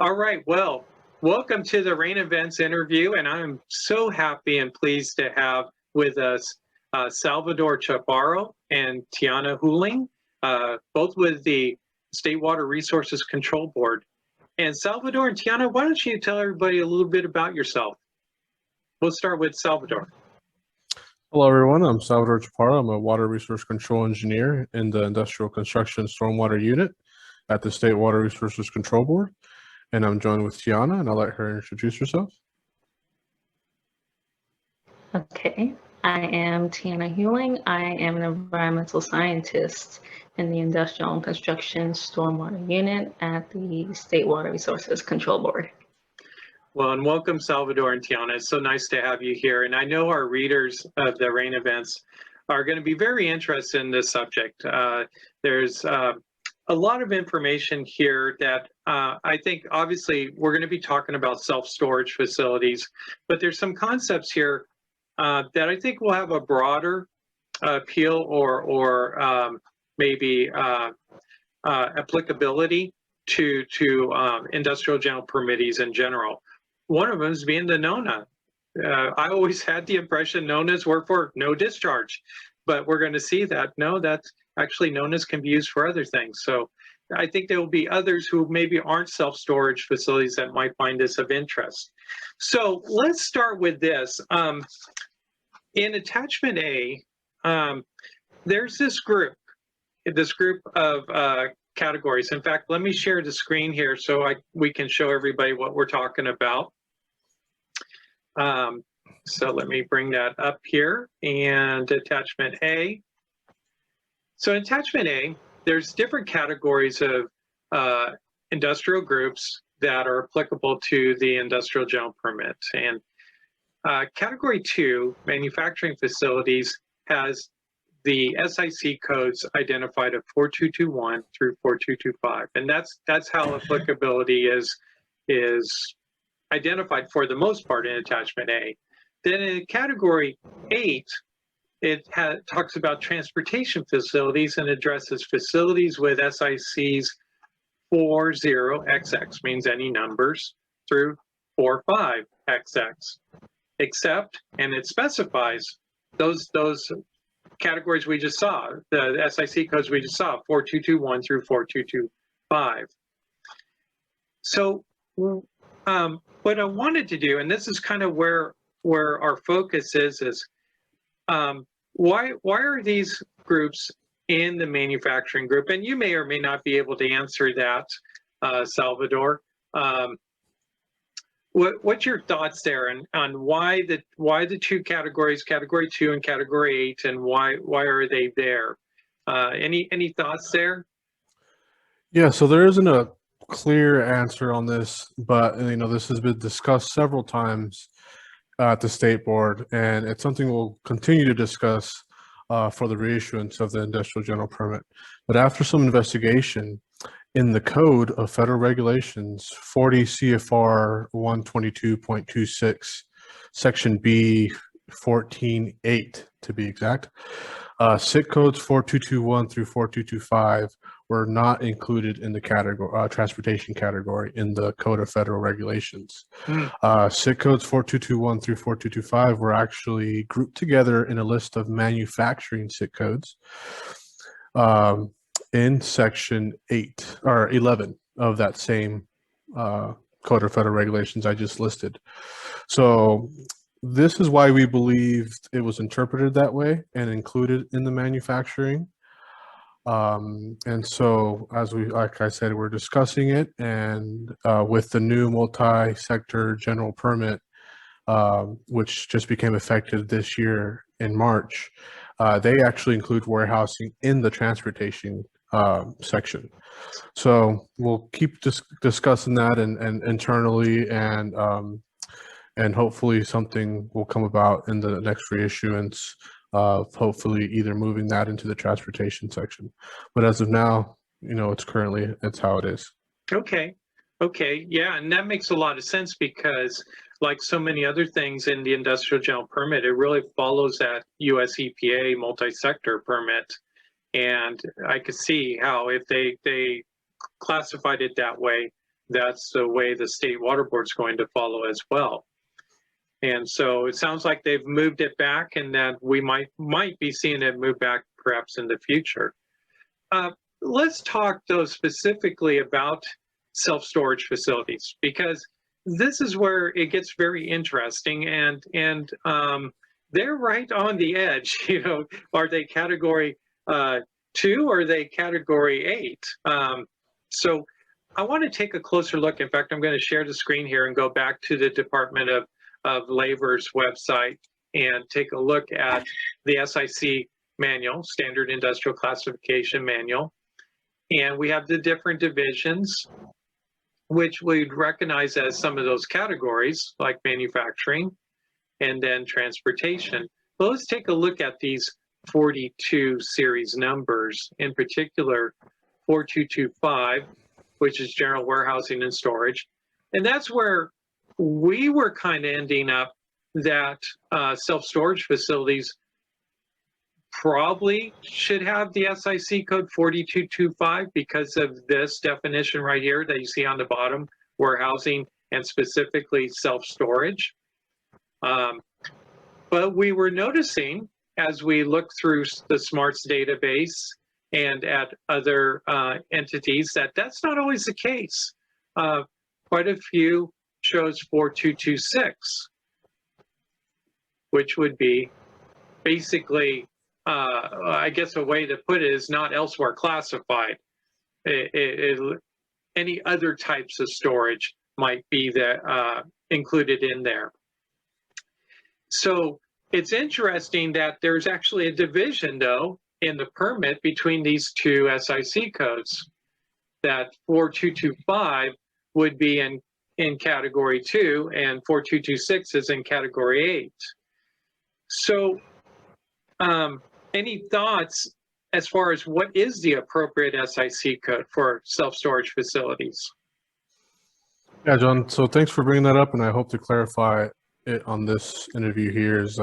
All right, well, welcome to the Rain Events interview, and I'm so happy and pleased to have with us Salvador Chaparro and Tiana Huling, both with the State Water Resources Control Board. And Salvador and Tiana, why don't you tell everybody a little bit about yourself? We'll start with Salvador. Hello, everyone. I'm Salvador Chaparro. I'm a water resource control engineer in the Industrial Construction Stormwater Unit at the State Water Resources Control Board. And I'm joined with Tiana, and I'll let her introduce herself. Okay, I am Tiana Huling. I am an environmental scientist in the Industrial and Construction Stormwater Unit at the State Water Resources Control Board. Well, and welcome, Salvador and Tiana. It's so nice to have you here. And I know our readers of the Rain Events are going to be very interested in this subject. There's a lot of information here that I think obviously we're going to be talking about self-storage facilities, but there's some concepts here that I think will have a broader appeal or maybe applicability to industrial general permittees in general. One of them is being the NONA. I always had the impression NONAs were for no discharge, but we're going to see that no, that's actually NONAs can be used for other things. So I think there will be others who maybe aren't self-storage facilities that might find this of interest. So let's start with this. In attachment A, there's this group of categories. In fact, let me share the screen here so we can show everybody what we're talking about. So let me bring that up here and attachment A. So in attachment A, there's different categories of industrial groups that are applicable to the industrial general permit. And category 2, manufacturing facilities, has the SIC codes identified of 4221 through 4225. And that's how applicability is identified for the most part in attachment A. Then in category 8, it talks about transportation facilities and addresses facilities with SICs 40XX, means any numbers, through 45XX, except, and it specifies those categories we just saw, the SIC codes we just saw, 4221 through 4225. So what I wanted to do, and this is kind of where our focus is why are these groups in the manufacturing group? And you may or may not be able to answer that, Salvador. What's your thoughts there on why the two categories, category 2 and category 8, and why are they there? Any thoughts there? Yeah, so there isn't a clear answer on this, but this has been discussed several times at the state board, and it's something we'll continue to discuss for the reissuance of the industrial general permit. But after some investigation in the Code of Federal Regulations, 40 CFR 122.26, Section B 14.8 to be exact, SIC codes 4221 through 4225 were not included in the category, transportation category in the Code of Federal Regulations. SIC codes 4221 through 4225 were actually grouped together in a list of manufacturing SIC codes in Section 8 or 11 of that same Code of Federal Regulations I just listed. So this is why we believed it was interpreted that way and included in the manufacturing. And so, like I said, we're discussing it, and with the new multi-sector general permit, which just became effective this year in March, they actually include warehousing in the transportation section. So we'll keep discussing that and internally, and hopefully something will come about in the next reissuance of hopefully either moving that into the transportation section. But as of now, it's how it is. Okay, yeah, and that makes a lot of sense because like so many other things in the industrial general permit, it really follows that US EPA multi-sector permit. And I could see how if they classified it that way, that's the way the state water board is going to follow as well. And so it sounds like they've moved it back, and that we might be seeing it move back perhaps in the future. Let's talk though specifically about self-storage facilities, because this is where it gets very interesting, and they're right on the edge. You know, are they category 2 or are they category 8? So I want to take a closer look. In fact, I'm going to share the screen here and go back to the Department of Labor's website and take a look at the SIC manual, Standard Industrial Classification Manual. And we have the different divisions, which we'd recognize as some of those categories, like manufacturing and then transportation. Well, let's take a look at these 42 series numbers, in particular 4225, which is general warehousing and storage. And that's where we were kind of ending up that self-storage facilities probably should have the SIC code 4225 because of this definition right here that you see on the bottom, warehousing and specifically self-storage. But we were noticing as we look through the SMARTS database and at other entities that that's not always the case. Quite a few chose 4226, which would be basically, I guess a way to put it is not elsewhere classified. Any other types of storage might be included in there. So it's interesting that there's actually a division, though, in the permit between these two SIC codes, that 4225 would be in category 2 and 4226 is in category 8. So any thoughts as far as what is the appropriate SIC code for self-storage facilities? Yeah, John, so thanks for bringing that up, and I hope to clarify it on this interview here. Is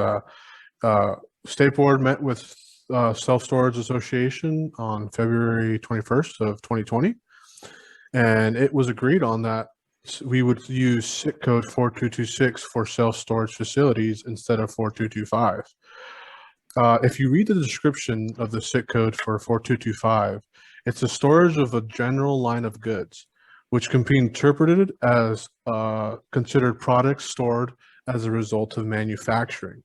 State Board met with Self-Storage Association on February 21st of 2020, and it was agreed on that we would use SIC code 4226 for self-storage facilities instead of 4225. If you read the description of the SIC code for 4225, it's the storage of a general line of goods, which can be interpreted as considered products stored as a result of manufacturing.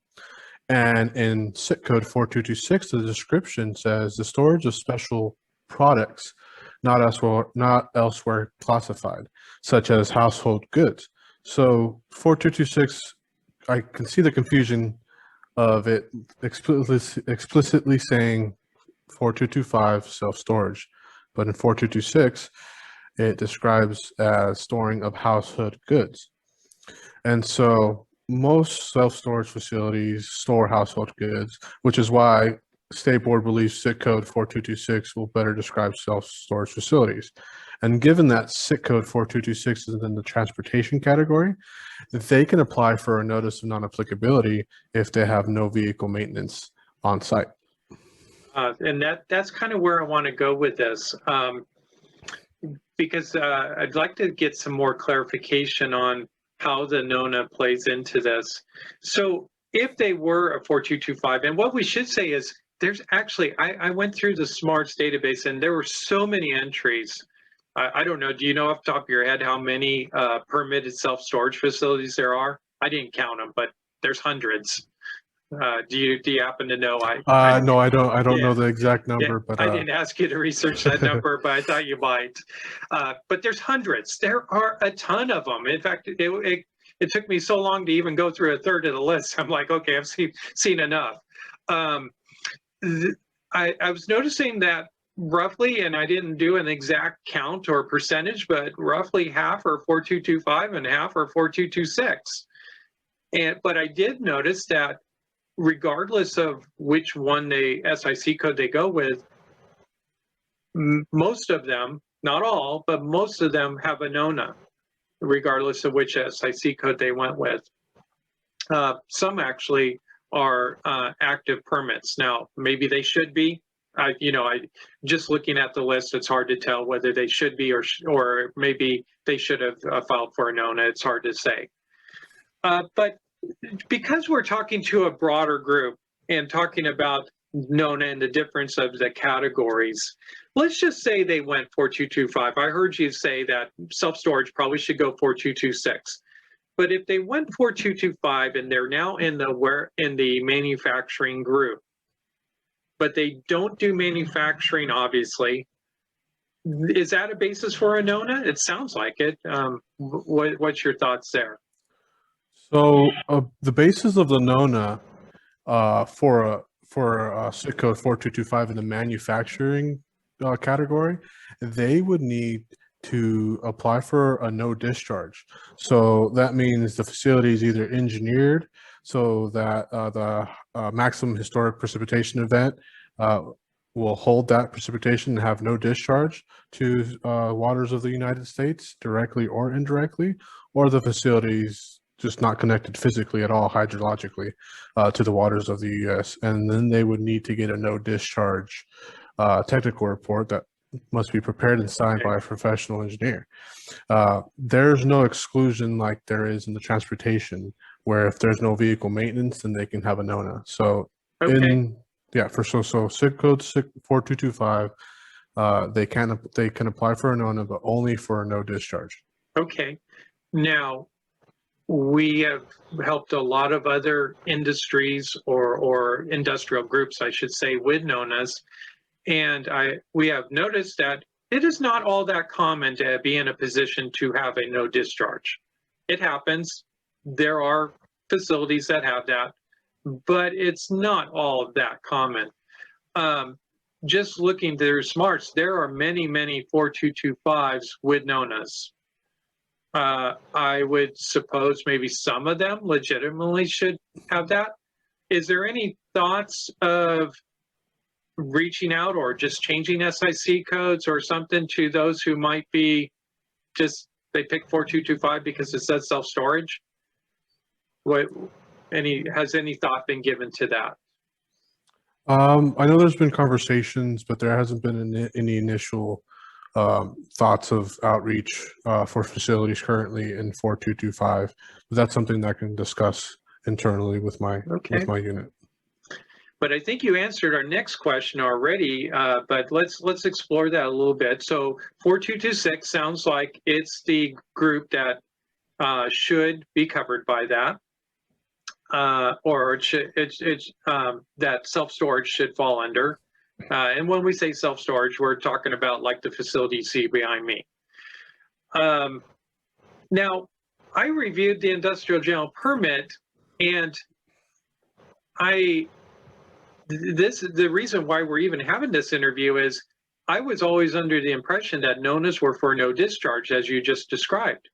And in SIC code 4226, the description says the storage of special products not elsewhere classified, such as household goods. So 4226, I can see the confusion of it explicitly saying 4225 self-storage, but in 4226, it describes as storing of household goods. And so most self-storage facilities store household goods, which is why State Board believes SIC code 4226 will better describe self-storage facilities. And given that SIC code 4226 is in the transportation category, they can apply for a notice of non-applicability if they have no vehicle maintenance on site. And that's kind of where I want to go with this, because I'd like to get some more clarification on how the NONA plays into this. So if they were a 4225, and what we should say is there's actually, I went through the SMARTS database and there were so many entries. I don't know, do you know off the top of your head how many permitted self-storage facilities there are? I didn't count them, but there's hundreds. Do you happen to know? No, I don't know the exact number, yeah, but I didn't ask you to research that number, but I thought you might. But there's hundreds. There are a ton of them. In fact, it took me so long to even go through a third of the list. I'm like, okay, I've seen enough. I was noticing that roughly, and I didn't do an exact count or percentage, but roughly half are 4225 and half are 4226. But I did notice that regardless of which one SIC code they go with, most of them, not all, but most of them have a NONA, regardless of which SIC code they went with. Some actually are active permits. Now, maybe they should be, I just looking at the list, it's hard to tell whether they should be or maybe they should have filed for a NONA. It's hard to say. But because we're talking to a broader group and talking about NONA and the difference of the categories, let's just say they went 4225. I heard you say that self-storage probably should go 4226. But if they went 4225 and they're now in the manufacturing group, but they don't do manufacturing, obviously, is that a basis for a NONA? It sounds like it. What's your thoughts there? So the basis of the NONA for SIC code 4225 in the manufacturing category, they would need to apply for a no discharge. So that means the facility is either engineered so that the maximum historic precipitation event will hold that precipitation and have no discharge to waters of the United States directly or indirectly, or the facilities just not connected physically at all hydrologically to the waters of the U.S. And then they would need to get a no discharge technical report that must be prepared and signed by a professional engineer. There's no exclusion like there is in the transportation, where if there's no vehicle maintenance, then they can have a NONA. So so SIC code 4225, they can apply for a NONA, but only for a no discharge. Okay. Now, we have helped a lot of other industries or industrial groups, I should say, with NONAs. And we have noticed that it is not all that common to be in a position to have a no discharge. It happens. There are facilities that have that, but it's not all of that common. Just looking through smarts, there are many, many 4225s with NONAs. I would suppose maybe some of them legitimately should have that. Is there any thoughts of reaching out or just changing SIC codes or something to those who might be just, they pick 4225 because it says self-storage? Has any thought been given to that? I know there's been conversations, but there hasn't been any initial thoughts of outreach for facilities currently in 4225. But that's something that I can discuss internally with my unit. But I think you answered our next question already, but let's explore that a little bit. So 4226 sounds like it's the group that should be covered by that, or that self-storage should fall under. And when we say self-storage, we're talking about like the facility you see behind me. Now, I reviewed the industrial general permit, and the reason why we're even having this interview is I was always under the impression that NONAs were for no discharge, as you just described.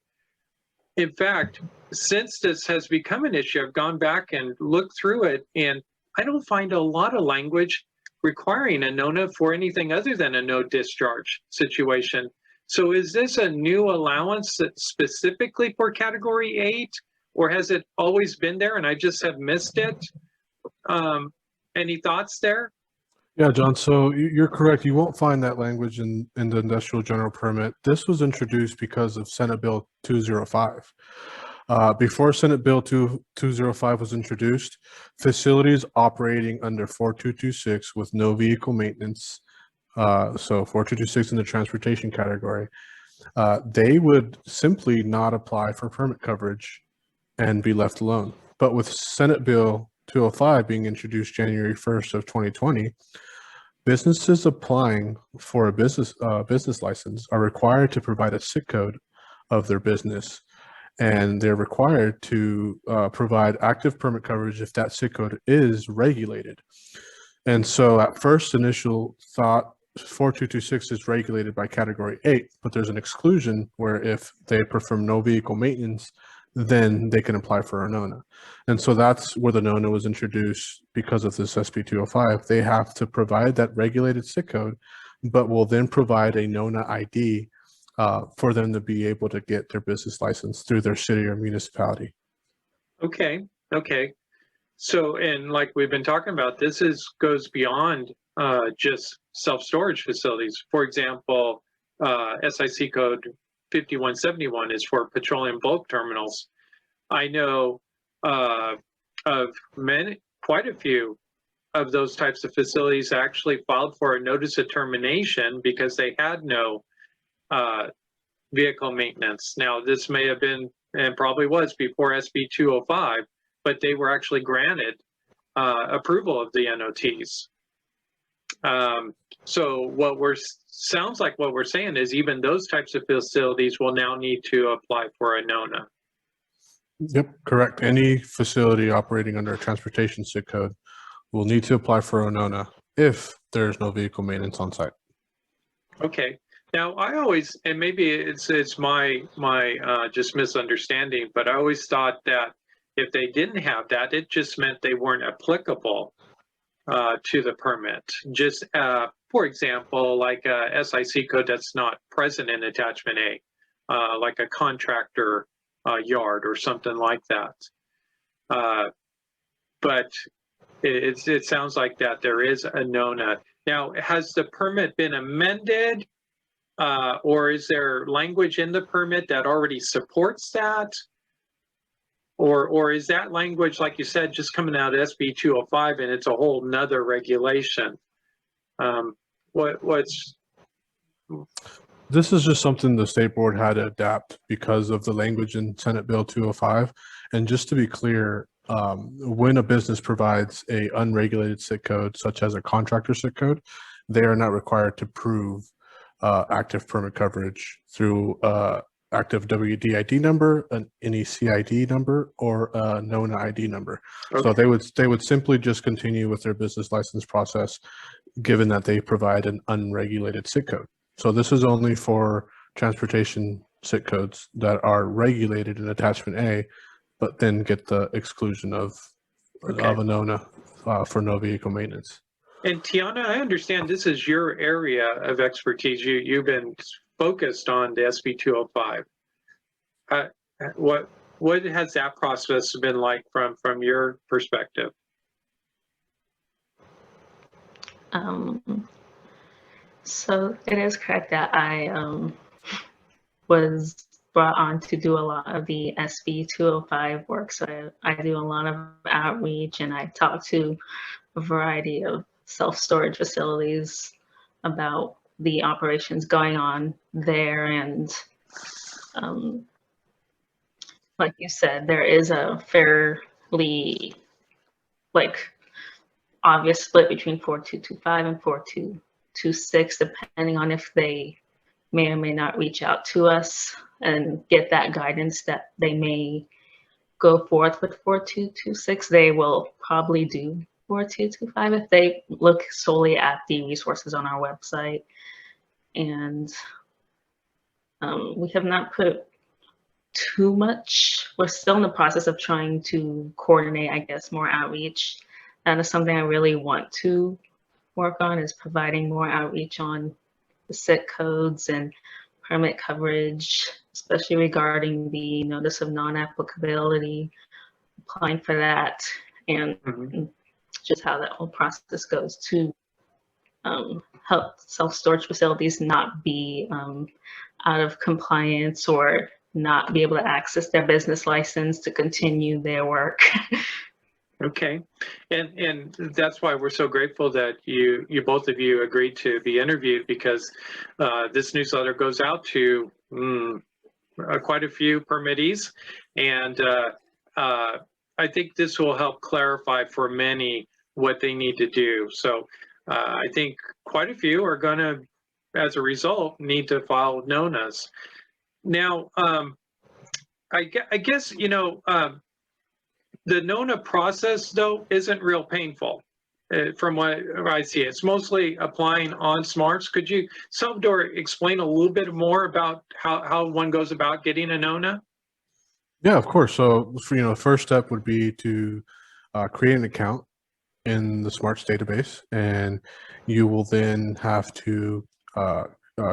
In fact, since this has become an issue, I've gone back and looked through it, and I don't find a lot of language requiring a NONA for anything other than a no discharge situation. So is this a new allowance specifically for category 8, or has it always been there and I just have missed it? Any thoughts there? Yeah, John, so you're correct. You won't find that language in the industrial general permit. This was introduced because of Senate Bill 205. Before Senate Bill 205 was introduced, facilities operating under 4226 with no vehicle maintenance, so 4226 in the transportation category, they would simply not apply for permit coverage and be left alone. But with Senate Bill 205 being introduced January 1st of 2020, businesses applying for a business license are required to provide a SIC code of their business, and they're required to provide active permit coverage if that SIC code is regulated. And so at first initial thought, 4226 is regulated by category 8, but there's an exclusion where if they perform no vehicle maintenance, then they can apply for a NONA. And so that's where the NONA was introduced because of this SB 205. They have to provide that regulated SIC code, but will then provide a NONA ID for them to be able to get their business license through their city or municipality. Okay. So, and like we've been talking about, this goes beyond just self-storage facilities. For example, SIC code 5171 is for petroleum bulk terminals. I know of quite a few of those types of facilities actually filed for a notice of termination because they had no vehicle maintenance. Now, this may have been, and probably was before SB 205, but they were actually granted approval of the NOTs. So sounds like what we're saying is even those types of facilities will now need to apply for a NONA. Yep, correct. Any facility operating under a transportation SIC code will need to apply for a NONA if there's no vehicle maintenance on site. Okay. Now, I always, and maybe it's my just misunderstanding, but I always thought that if they didn't have that, it just meant they weren't applicable to the permit. Just, for example, like a SIC code that's not present in attachment A, like a contractor yard or something like that. But it sounds like that there is a NONA. Now, has the permit been amended, or is there language in the permit that already supports that? Or is that language, like you said, just coming out of SB 205 and it's a whole nother regulation? This is just something the state board had to adapt because of the language in Senate Bill 205. And just to be clear, when a business provides a unregulated SIC code, such as a contractor SIC code, they are not required to prove active permit coverage through active WDID number, an NECID number, or a NONA ID number. Okay. So they would simply just continue with their business license process, given that they provide an unregulated SIC code. So this is only for transportation SIC codes that are regulated in attachment A, but then get the exclusion of a NONA for no vehicle maintenance. And Tiana, I understand this is your area of expertise. You've been focused on the SB 205. What has that process been like from your perspective? So it is correct that I was brought on to do a lot of the SB 205 work. So I do a lot of outreach, and I talk to a variety of self-storage facilities about the operations going on there. And like you said, there is a fairly obvious split between 4225 and 4226, depending on if they may or may not reach out to us and get that guidance that they may go forth with 4226. They will probably do 4225 if they look solely at the resources on our website. And we have not put too much. We're still in the process of trying to coordinate, I guess, more outreach. That is something I really want to work on, is providing more outreach on the SIC codes and permit coverage, especially regarding the notice of non-applicability, applying for that, and just how that whole process goes to help self-storage facilities not be out of compliance or not be able to access their business license to continue their work. Okay, and that's why we're so grateful that you both of you agreed to be interviewed, because this newsletter goes out to quite a few permittees, and I think this will help clarify for many what they need to do. So I think quite a few are going to, as a result, need to file NONAs. Now, I guess, the NONA process, though, isn't real painful from what I see. It's mostly applying on smarts. Could you, Salvador, explain a little bit more about how one goes about getting a NONA? Yeah, of course. So, the first step would be to create an account in the smarts database, and you will then have to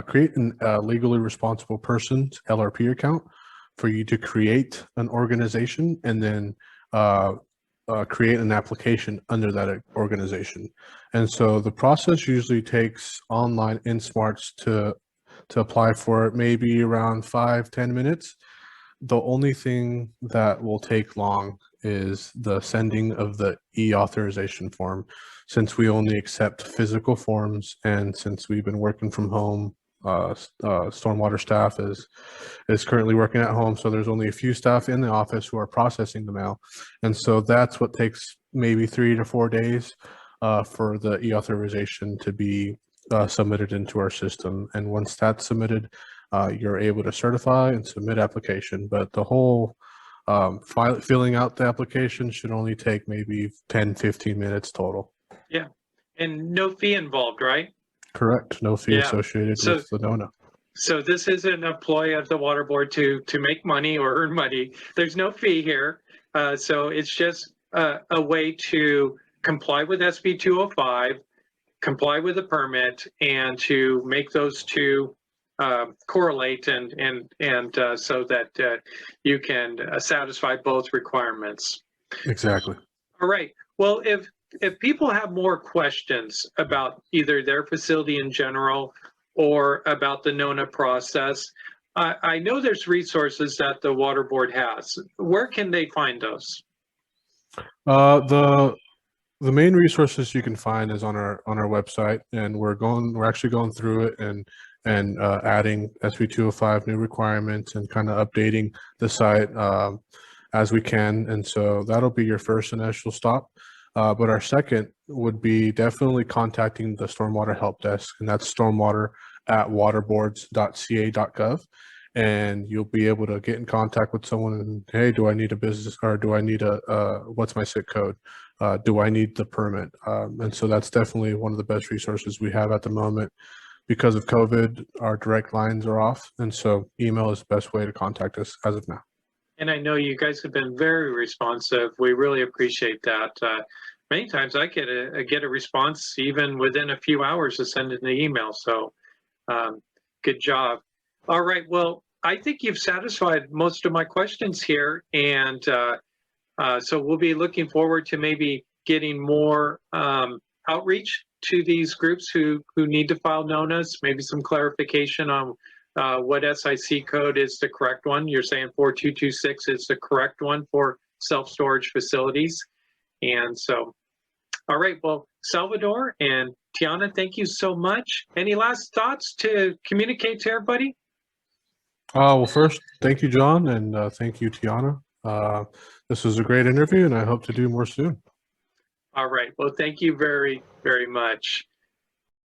create a legally responsible person's LRP account for you to create an organization, and then create an application under that organization. And so the process usually takes online in Smarts to apply for it, maybe around 5-10 minutes. The only thing that will take long is the sending of the e-authorization form, since we only accept physical forms, and since we've been working from home, stormwater staff is currently working at home, so there's only a few staff in the office who are processing the mail, and so that's what takes maybe 3 to 4 days for the e-authorization to be submitted into our system. And once that's submitted, you're able to certify and submit application. But the whole filling out the application should only take maybe 10-15 minutes total. Yeah, and no fee involved, right? Correct. No fee Yeah. associated with the NONA. So this isn't a ploy of the water board to make money or earn money. There's no fee here. So it's just a way to comply with SB 205, comply with the permit, and to make those two correlate and so that you can satisfy both requirements. Exactly. All right. Well, if people have more questions about either their facility in general or about the NONA process, I know there's resources that the water board has. Where can they find those? The main resources you can find is on our website, and we're actually going through it and adding SB 205 new requirements and kind of updating the site as we can. And so that'll be your first initial stop. But our second would be definitely contacting the Stormwater Help Desk, and that's stormwater@waterboards.ca.gov. And you'll be able to get in contact with someone and, hey, do I need a business, or do I need what's my SIC code? Do I need the permit? And so that's definitely one of the best resources we have at the moment. Because of COVID, our direct lines are off. And so email is the best way to contact us as of now. And I know you guys have been very responsive. We really appreciate that. Many times I get a response even within a few hours of sending the email. So good job. All right. Well, I think you've satisfied most of my questions here. And so we'll be looking forward to maybe getting more outreach to these groups who need to file NONAs, maybe some clarification on what SIC code is the correct one. You're saying 4226 is the correct one for self-storage facilities. And so, all right, well, Salvador and Tiana, thank you so much. Any last thoughts to communicate to everybody? Well, first, thank you, John, and thank you, Tiana. This was a great interview, and I hope to do more soon. All right. Well, thank you very, very much.